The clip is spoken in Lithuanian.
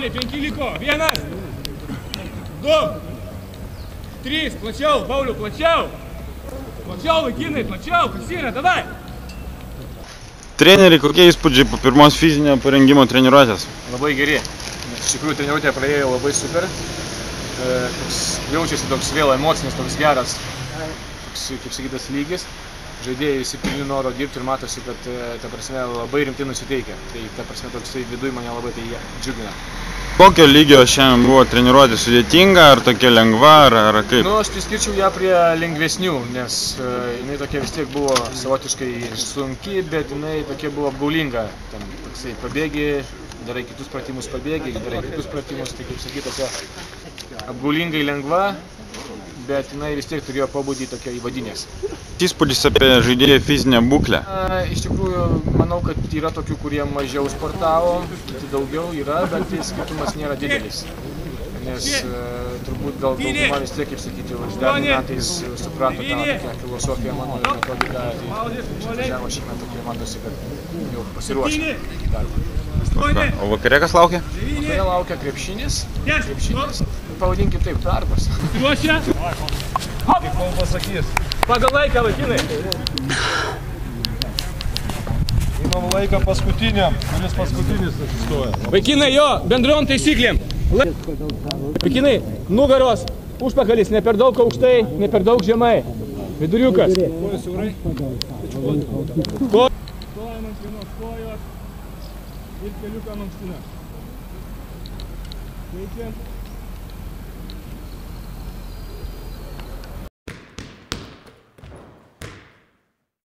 Pauliai, 5 liko. 1, 2, 3. Plačiau, Pauliu, plačiau. Plačiau, vaikinai, plačiau. Kas yra, davai. Treneriai, kokie įspūdžiai po pirmos fizinio parengimo treniruotės? Labai geri. Iš tikrųjų, treniruotė praėjo labai super. Jaučiasi toks vėl emocinis, toks geras, toks, kaip sakytas, lygis. Žaidėjai visi pilni noro dirbti ir matosi, kad ta prasme labai rimtai nusiteikia. Tai ta prasme toksai viduj mane labai tai džiugina. Kokio lygio šiandien buvo treniruotė, sudėtinga, ar tokia lengva, ar kaip? Nu, aš priskirčiau ją prie lengvesnių, nes jinai tokia vis tiek buvo savotiškai sunki, bet jinai tokia buvo apgaulinga. Ten toksai pabėgi, darai kitus pratimus pabėgi, darai kitus pratimus, tai kaip sakyt, tokia apgaulingai lengva, bet jinai vis tiek turėjo pobūdį tokia įvadinės. Įspūdis apie žaidėjų fizinę būklę? Iš tikrųjų, manau, kad yra tokių, kurie mažiau sportavo, kiti daugiau yra, bet skirtumas nėra didelis. Nes turbūt gal dauguma vis tiek, kaip sakyti, uždėlį metais suprato tą tokią filosofiją, mano metodiką, tai išvažiavo šį metą, kai matosi, kad jau pasiruošė darbą. O vakare kas laukia? Vakare laukia krepšinis, pavadinkim taip, darbas. Ruošia. Kaip man pasakys? Pagal laiką, vaikinai. Imam laiką paskutiniam, kuris paskutinis atsistoja. Vaikinai, jo, bendrom taisyklėm. Vaikinai, nugaros, užpakalis, ne per daug aukštai, ne per daug žemai. Viduriukas. Kojos siaurai. Stojam ant vienos kojos ir keliuką mankština. Keičiam.